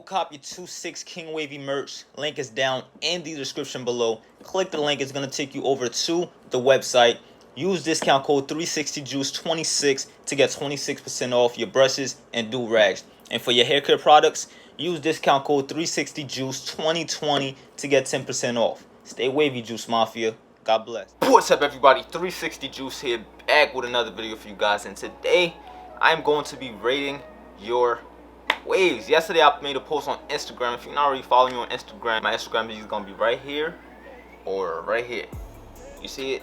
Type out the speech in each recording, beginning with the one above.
cop your 2-6 King Wavy merch. Link is down in the description below. Click the link, it's gonna take you over to the website. Use discount code 360juice26 to get 26% off your brushes and do-rags. And for your hair care products, use discount code 360juice2020 to get 10% off. Stay wavy, Juice Mafia. God bless. What's up, everybody? 360 Juice here, back with another video for you guys. And today, I'm going to be rating your waves. Yesterday, I made a post on Instagram. If you're not already following me on Instagram, my Instagram is going to be right here or right here. You see it?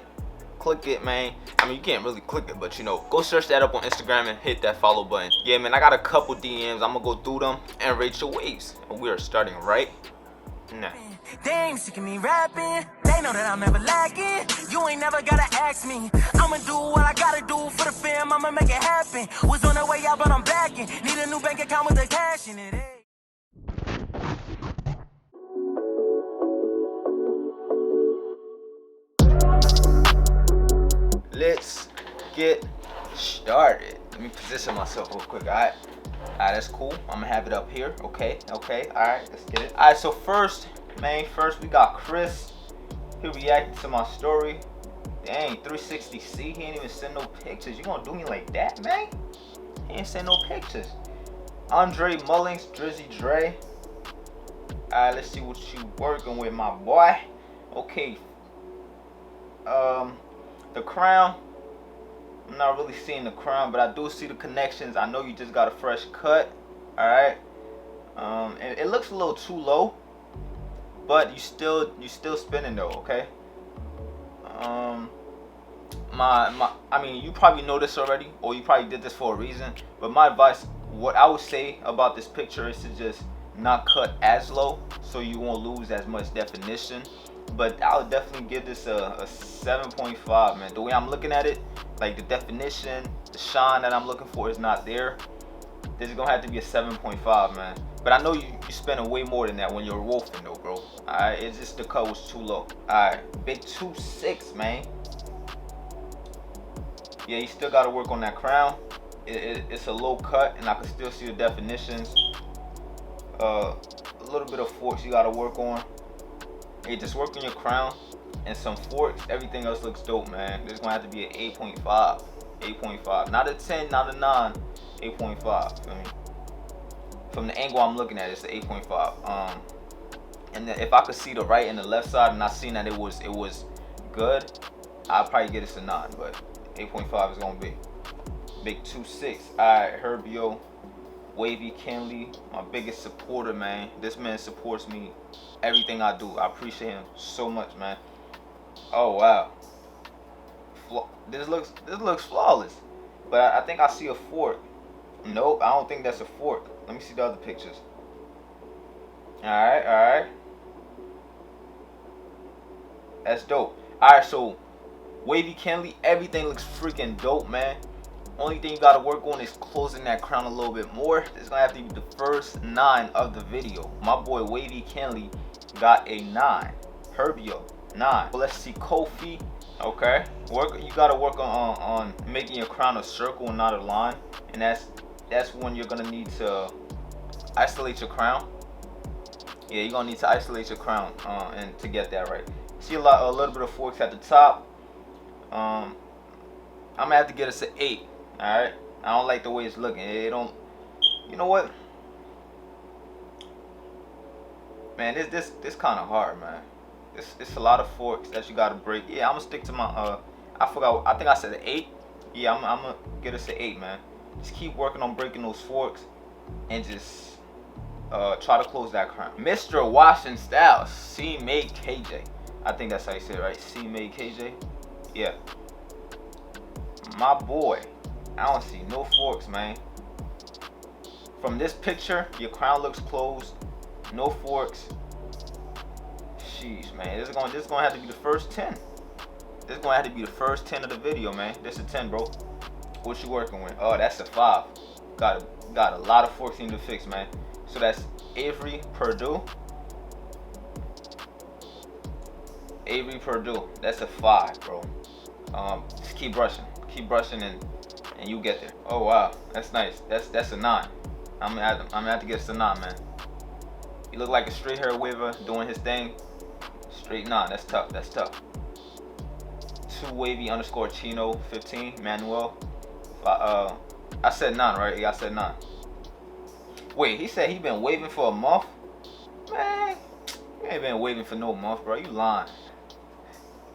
Click it, man. I mean, you can't really click it, but you know, go search that up on Instagram and hit that follow button. Yeah, man, I got a couple DMs. I'm going to go through them and rate your waves. And we are starting right now. They ain't sick of me rapping. They know that I'm never lacking. You ain't never gotta ask me. I'ma do what I gotta do for the fam. I'ma make it happen. Was on the way out, but I'm backing. Need a new bank account with the cash in it. Let's get started. Let me position myself real quick. Alright, that's cool. I'm gonna have it up here. Okay. Alright, let's get it. Alright, so first we got Chris. He reacted to my story. Dang, 360C, he ain't even send no pictures. You gonna do me like that, man? He ain't send no pictures. Andre Mullings, Drizzy Dre. Alright, let's see what you working with, my boy. Okay. The crown. I'm not really seeing the crown, but I do see the connections. I know you just got a fresh cut. Alright. It looks a little too low, but you still spinning though, okay? I mean, you probably know this already, or you probably did this for a reason, but my advice, what I would say about this picture is to just not cut as low so you won't lose as much definition. But I would definitely give this a 7.5, man. The way I'm looking at it, like the definition, the shine that I'm looking for is not there. This is gonna have to be a 7.5, man. But I know you're spending way more than that when you're wolfing though, bro. Alright, it's just the cut was too low. Alright, big 2.6, man. Yeah, you still gotta work on that crown. It's a low cut, and I can still see the definitions. A little bit of forks you gotta work on. Hey, just work on your crown and some forks. Everything else looks dope, man. This is gonna have to be an 8.5. 8.5. Not a 10, not a 9. 8.5. Feel me? From the angle I'm looking at, it's an 8.5. And then if I could see the right and the left side and I seen that it was good, I'll probably get it a 9, but 8.5 is gonna be. Big 2.6. Alright, Herbio, Wavy Kenley, my biggest supporter, man. This man supports me everything I do. I appreciate him so much, man. Oh wow, this looks flawless, but I think I see a fork. Nope, I don't think that's a fork. Let me see the other pictures. Alright, that's dope. Alright, so Wavy Kenley, everything looks freaking dope, man. Only thing you gotta work on is closing that crown a little bit more. This is gonna have to be the first 9 of the video. My boy Wavy Kenley got a 9. Herbio, 9. Well, let's see Kofi. Okay, you gotta work on making your crown a circle and not a line, and that's when you're gonna need to isolate your crown. Yeah, you're gonna need to isolate your crown and to get that right. See a little bit of forks at the top. I'm gonna have to get us an 8. All right, I don't like the way it's looking. It don't. You know what? Man, this kind of hard, man. It's a lot of forks that you gotta break. Yeah, I'm gonna stick to my I forgot. I think I said an 8. Yeah, I'm gonna get us an 8, man. Just keep working on breaking those forks and just try to close that crown. Mr. Washington Styles, C Made KJ. I think that's how you say it, right? C Made KJ. Yeah. My boy, I don't see no forks, man. From this picture, your crown looks closed. No forks. Sheesh, man. This is gonna have to be the first 10. This is gonna have to be the first 10 of the video, man. This is a 10, bro. What you working with? Oh, that's a 5. Got a lot of forks you need to fix, man. So that's Avery Purdue. Avery Purdue. That's a 5, bro. Just keep brushing and you get there. Oh wow, that's nice. That's a 9. I'm gonna have to get us a 9, man. He look like a straight hair waver doing his thing. Straight non. That's tough. That's tough. 2wavy_chino 15 Manuel. I said none, right? Yeah, I said none. Wait, he said he been waving for a month? Man, you ain't been waving for no month, bro. You lying.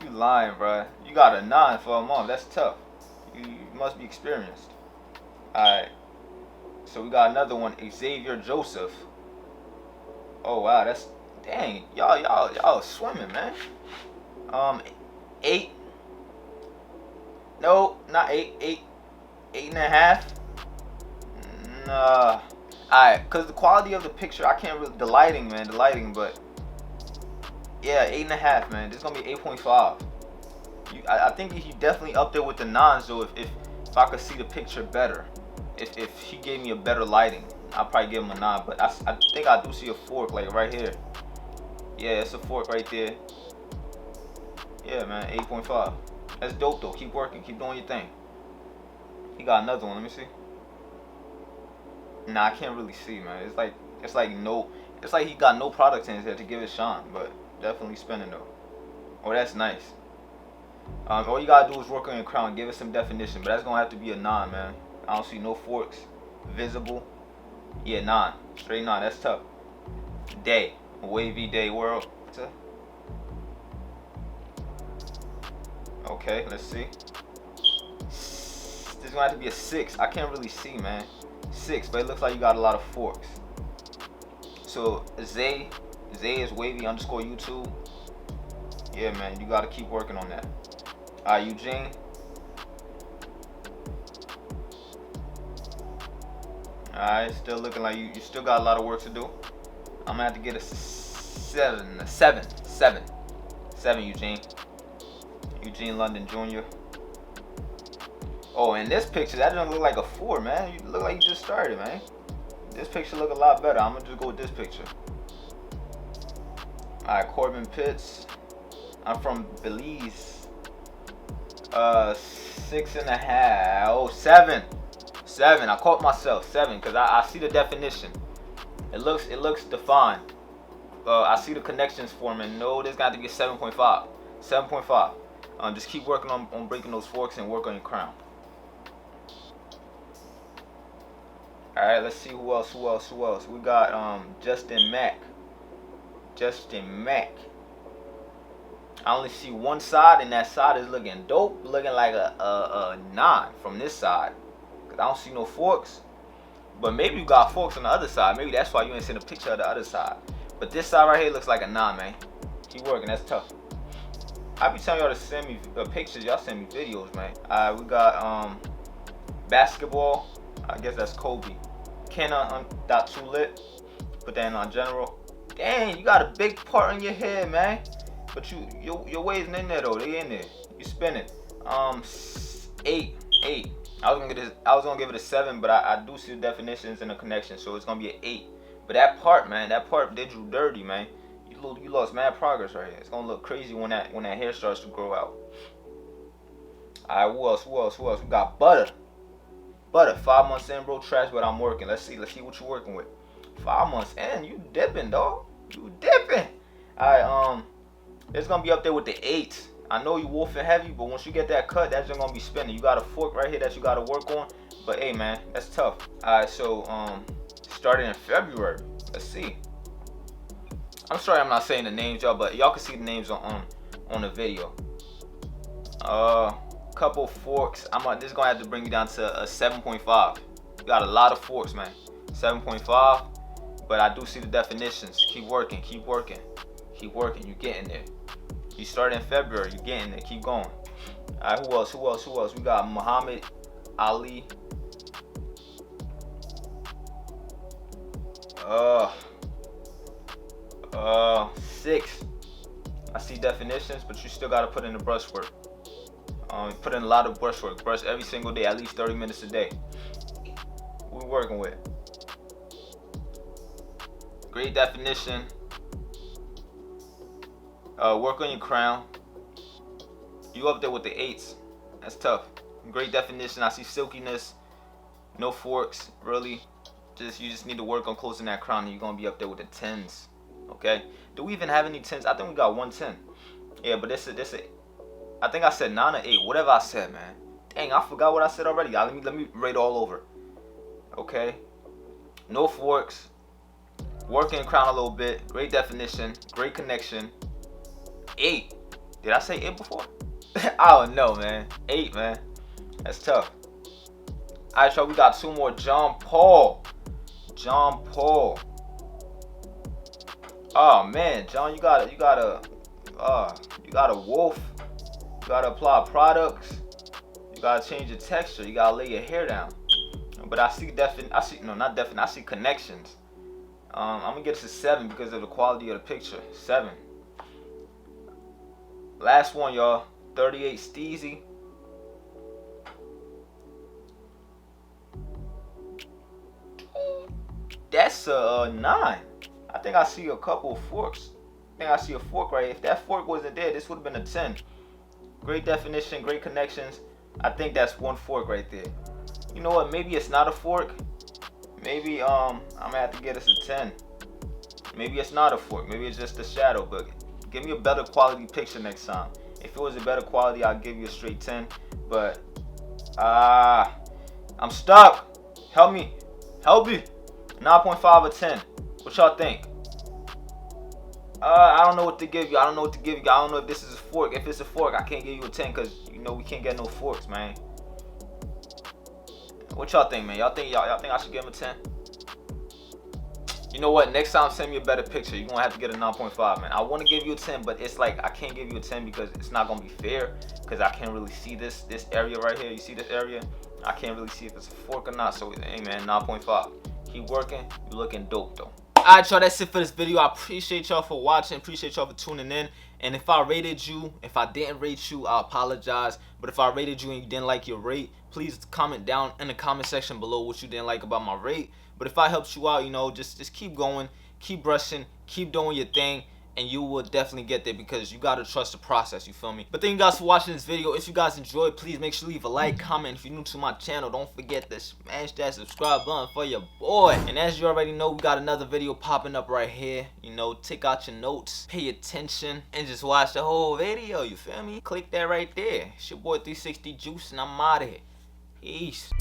You lying, bro. You got a 9 for a month. That's tough. You must be experienced. Alright. So we got another one, Xavier Joseph. Oh wow, that's dang. Y'all swimming, man. 8. No, not 8. 8.5. Nah. Alright, cause the quality of the picture, I can't really, the lighting, but yeah, 8.5, man. This is gonna be 8.5. I think he definitely up there with the 9s though. If I could see the picture better, if he gave me a better lighting, I'll probably give him a 9. But I think I do see a fork like right here. Yeah, it's a fork right there. Yeah, man, 8.5. That's dope though. Keep working, keep doing your thing. He got another one. Let me see. Nah, I can't really see, man. It's like he got no products in his head to give it shine, but definitely spinning though. Oh, that's nice. All you gotta do is work on your crown, give it some definition, but that's gonna have to be a 9, man. I don't see no forks visible. Yeah, 9, straight 9. That's tough. Day, wavy day world. Okay, let's see. This is gonna have to be a 6. I can't really see, man. 6, but it looks like you got a lot of forks. So Zay is wavy_YouTube. Yeah, man, you gotta keep working on that. Eugene. Alright, still looking like you still got a lot of work to do. I'm gonna have to get a 7, Eugene. Eugene London Jr. Oh, in this picture, that doesn't look like a 4, man. You look like you just started, man. This picture look a lot better. I'm gonna just go with this picture. Alright, Corbin Pitts. I'm from Belize. 6.5. Oh, 7. 7. I caught myself. 7, because I see the definition. It looks defined. I see the connections forming. No, there's got to be a 7.5. 7.5. Just keep working on breaking those forks and work on your crown. Alright, let's see who else. We got Justin Mack. I only see one side, and that side is looking dope, looking like a 9 from this side. Cause I don't see no forks. But maybe you got forks on the other side. Maybe that's why you ain't seen a picture of the other side. But this side right here looks like a 9, man. Keep working, that's tough. I be telling y'all to send me pictures, y'all send me videos, man. We got basketball. I guess that's Kobe. Kenna.2lit. Put that in on general. Dang, you got a big part on your head, man. But your waves in there though. They in there. You spin it. 8. I was gonna give it a 7, but I do see the definitions and the connection, so it's gonna be an 8. But that part, man, did you dirty, man. You lost mad progress right here. It's gonna look crazy when that hair starts to grow out. Alright, who else? We got Butter. 5 months in, bro. Trash, but I'm working. Let's see what you working with. 5 months in, you dipping, dog. You dipping. Alright, it's gonna be up there with the 8s. I know you wolfing heavy, but once you get that cut, that's just gonna be spinning. You got a fork right here that you gotta work on. But hey, man, that's tough. Alright, so starting in February. Let's see. I'm sorry I'm not saying the names, y'all, but y'all can see the names on the video. Couple forks. This is gonna have to bring you down to a 7.5. You got a lot of forks, man. 7.5. But I do see the definitions. Keep working. You getting there. You start in February. You getting there. Keep going. Alright, who else? We got Muhammad Ali. 6. I see definitions, but you still gotta put in the brushwork. Put in a lot of brushwork. Brush every single day, at least 30 minutes a day. What we working with? Great definition. Work on your crown. You up there with the 8s. That's tough. Great definition. I see silkiness. No forks, really. You just need to work on closing that crown, and you're gonna be up there with the 10s. Okay. Do we even have any 10s? I think we got 110. Yeah, but this a. I think I said 9 or 8. Whatever I said, man. Dang, I forgot what I said already. Let me rate all over. Okay. No forks. Working crown a little bit. Great definition. Great connection. 8. Did I say 8 before? I don't know, man. 8, man. That's tough. Alright, y'all, we got 2 more. John Paul. Oh man, John, you gotta wolf. You gotta apply products. You gotta change your texture. You gotta lay your hair down. But I see I see connections. I'm gonna get to 7 because of the quality of the picture. 7. Last one, y'all. 38 Steezy. That's a 9. I think I see a couple of forks. I think I see a fork right here. If that fork wasn't there, this would have been a 10. Great definition, great connections. I think that's 1 fork right there. You know what? Maybe it's not a fork. Maybe I'm gonna have to get us a 10. Maybe it's not a fork. Maybe it's just a shadow. But give me a better quality picture next time. If it was a better quality, I'll give you a straight 10. But I'm stuck. Help me. 9.5 or 10. What y'all think? I don't know what to give you. I don't know if this is a fork. If it's a fork, I can't give you a 10 because you know we can't get no forks, man. What y'all think, man? Y'all think I should give him a 10? You know what? Next time, send me a better picture. You're gonna have to get a 9.5, man. I want to give you a 10, but it's like I can't give you a 10 because it's not gonna be fair. Because I can't really see this area right here. You see this area? I can't really see if it's a fork or not. So, hey, man, 9.5. Keep working. You're looking dope, though. Alright, y'all, that's it for this video. I appreciate y'all for watching. Appreciate y'all for tuning in. And if I rated you, if I didn't rate you, I apologize. But if I rated you and you didn't like your rate, please comment down in the comment section below what you didn't like about my rate. But if I helped you out, you know, just keep going, keep brushing, keep doing your thing, and you will definitely get there because you gotta trust the process, you feel me? But thank you guys for watching this video. If you guys enjoyed, please make sure you leave a like, comment. If you're new to my channel, don't forget to smash that subscribe button for your boy. And as you already know, we got another video popping up right here. You know, take out your notes, pay attention, and just watch the whole video, you feel me? Click that right there. It's your boy 360 Juice, and I'm out of here. Peace.